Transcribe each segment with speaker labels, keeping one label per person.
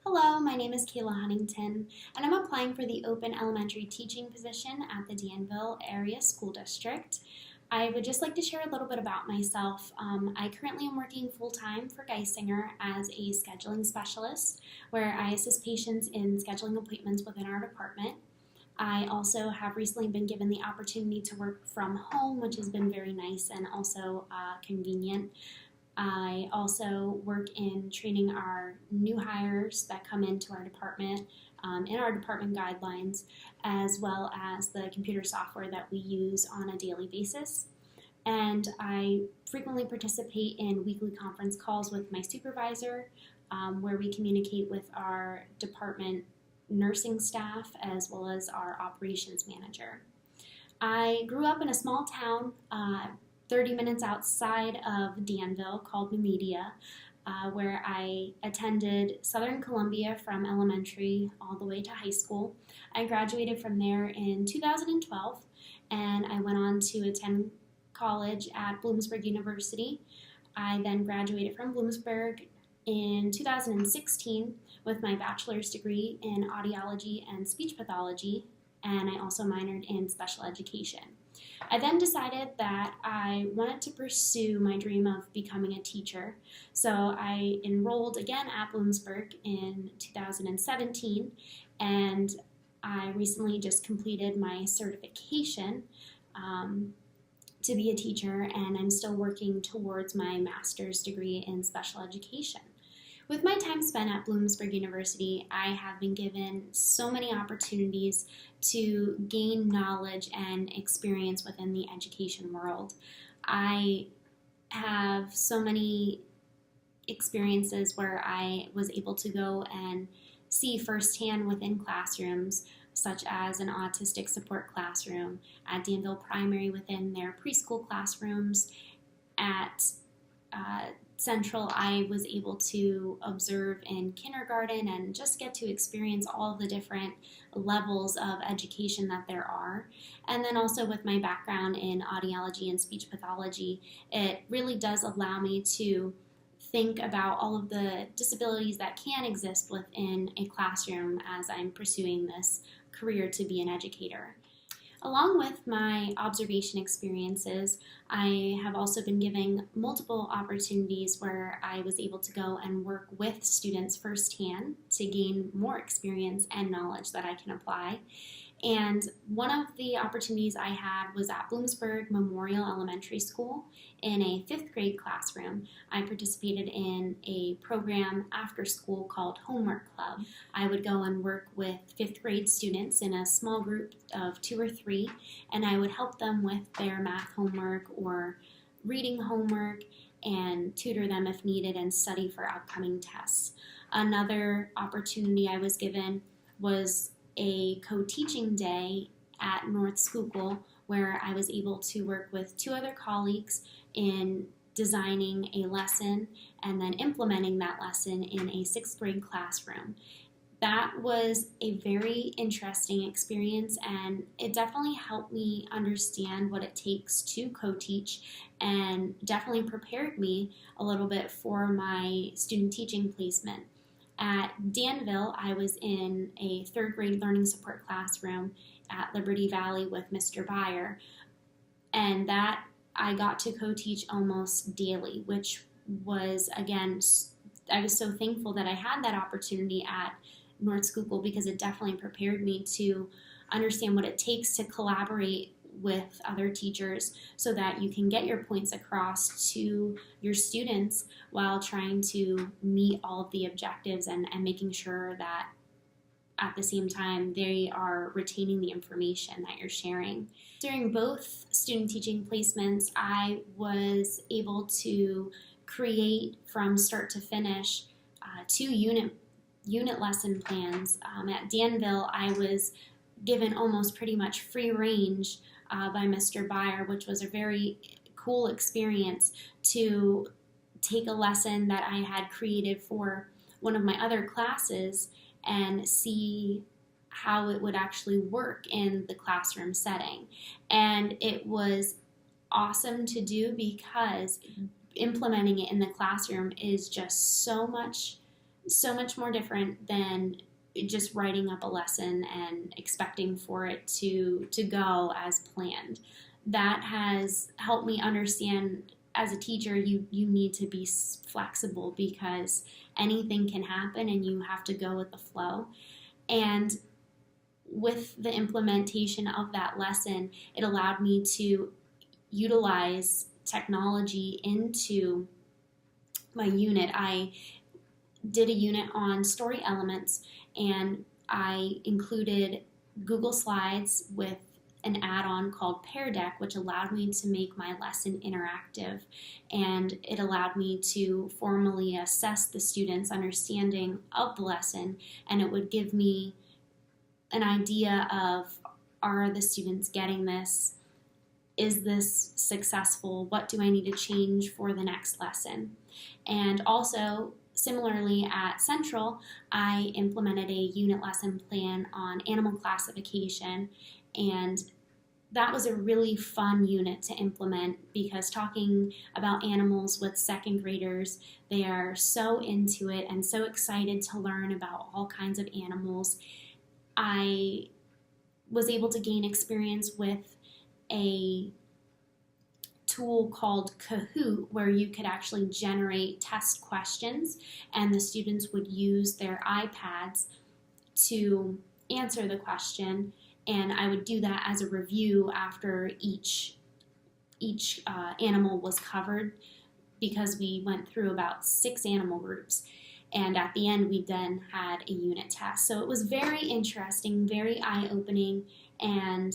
Speaker 1: Hello, my name is Kayla Huntington, and I'm applying for the open elementary teaching position at the Danville Area School District. I would just like to share a little bit about myself. I currently am working full-time for Geisinger as a scheduling specialist, where I assist patients in scheduling appointments within our department. I also have recently been given the opportunity to work from home, which has been very nice and also convenient. I also work in training our new hires that come into our department in our department guidelines, as well as the computer software that we use on a daily basis. And I frequently participate in weekly conference calls with my supervisor, where we communicate with our department nursing staff as well as our operations manager. I grew up in a small town 30 minutes outside of Danville called Numidia, where I attended Southern Columbia from elementary all the way to high school. I graduated from there in 2012, and I went on to attend college at Bloomsburg University. I then graduated from Bloomsburg in 2016 with my bachelor's degree in audiology and speech pathology, and I also minored in special education. I then decided that I wanted to pursue my dream of becoming a teacher, so I enrolled again at Bloomsburg in 2017, and I recently just completed my certification to be a teacher, and I'm still working towards my master's degree in special education. With my time spent at Bloomsburg University, I have been given so many opportunities to gain knowledge and experience within the education world. I have so many experiences where I was able to go and see firsthand within classrooms, such as an autistic support classroom, at Danville Primary within their preschool classrooms, at Central, I was able to observe in kindergarten and just get to experience all of the different levels of education that there are. And then also with my background in audiology and speech pathology, it really does allow me to think about all of the disabilities that can exist within a classroom as I'm pursuing this career to be an educator. Along with my observation experiences, I have also been given multiple opportunities where I was able to go and work with students firsthand to gain more experience and knowledge that I can apply. And one of the opportunities I had was at Bloomsburg Memorial Elementary School in a 5th grade classroom. I participated in a program after school called Homework Club. I would go and work with 5th grade students in a small group of 2 or 3, and I would help them with their math homework or reading homework and tutor them if needed and study for upcoming tests. Another opportunity I was given was a co-teaching day at North Schuylkill, where I was able to work with 2 other colleagues in designing a lesson and then implementing that lesson in a 6th grade classroom. That was a very interesting experience, and it definitely helped me understand what it takes to co-teach and definitely prepared me a little bit for my student teaching placement. At Danville, I was in a 3rd grade learning support classroom at Liberty Valley with Mr. Byer, and that I got to co-teach almost daily, which was, again, I was so thankful that I had that opportunity at North Schuylkill because it definitely prepared me to understand what it takes to collaborate with other teachers so that you can get your points across to your students while trying to meet all of the objectives and making sure that at the same time they are retaining the information that you're sharing. During both student teaching placements, I was able to create from start to finish 2 unit lesson plans. At Danville, I was given almost pretty much free range by Mr. Byer, which was a very cool experience to take a lesson that I had created for one of my other classes and see how it would actually work in the classroom setting. And it was awesome to do because implementing it in the classroom is just so much so much more different than just writing up a lesson and expecting for it to go as planned. That has helped me understand as a teacher you need to be flexible because anything can happen and you have to go with the flow. And with the implementation of that lesson, it allowed me to utilize technology into my unit. I did a unit on story elements, and I included Google Slides with an add-on called Pear Deck, which allowed me to make my lesson interactive, and it allowed me to formally assess the students' understanding of the lesson, and it would give me an idea of, are the students getting this? Is this successful? What do I need to change for the next lesson? And also, similarly at Central, I implemented a unit lesson plan on animal classification, and that was a really fun unit to implement because talking about animals with second graders, they are so into it and so excited to learn about all kinds of animals. I was able to gain experience with a tool called Kahoot where you could actually generate test questions and the students would use their iPads to answer the question, and I would do that as a review after each animal was covered because we went through about 6 animal groups. And at the end, we then had a unit test. So it was very interesting, very eye-opening, and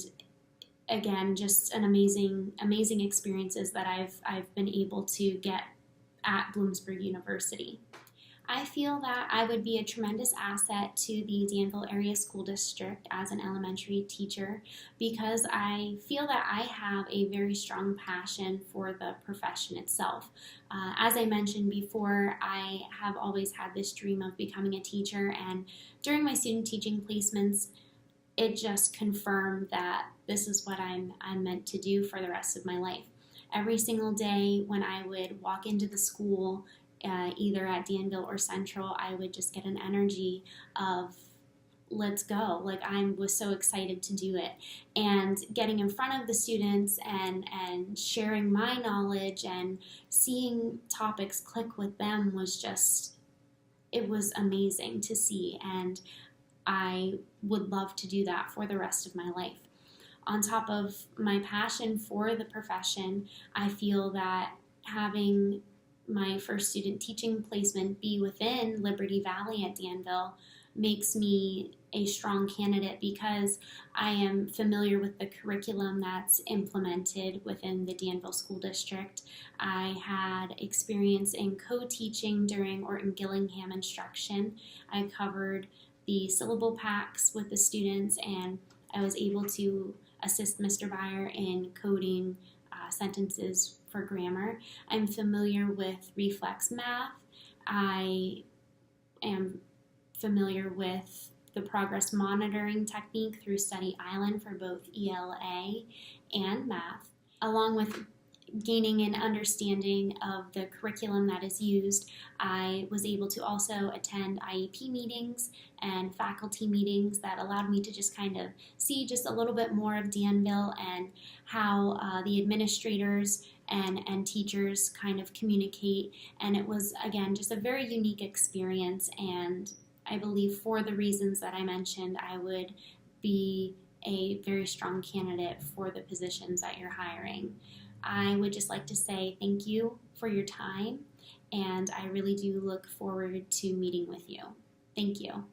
Speaker 1: again, just an amazing experiences that I've been able to get at Bloomsburg University. I feel that I would be a tremendous asset to the Danville Area School District as an elementary teacher because I feel that I have a very strong passion for the profession itself. As I mentioned before, I have always had this dream of becoming a teacher, and during my student teaching placements, it just confirmed that this is what I'm meant to do for the rest of my life. Every single day when I would walk into the school, either at Danville or Central, I would just get an energy of let's go. Like I was so excited to do it. And getting in front of the students and sharing my knowledge and seeing topics click with them was just, it was amazing to see. And I would love to do that for the rest of my life. On top of my passion for the profession, I feel that having my first student teaching placement be within Liberty Valley at Danville makes me a strong candidate because I am familiar with the curriculum that's implemented within the Danville School District. I had experience in co-teaching during Orton Gillingham instruction. I covered the syllable packs with the students, and I was able to assist Mr. Byer in coding sentences for grammar. I'm familiar with reflex math. I am familiar with the progress monitoring technique through Study Island for both ELA and math, along with gaining an understanding of the curriculum that is used. I was able to also attend IEP meetings and faculty meetings that allowed me to just kind of see just a little bit more of Danville and how the administrators and teachers kind of communicate. And it was, again, just a very unique experience. And I believe for the reasons that I mentioned, I would be a very strong candidate for the positions that you're hiring. I would just like to say thank you for your time, and I really do look forward to meeting with you. Thank you.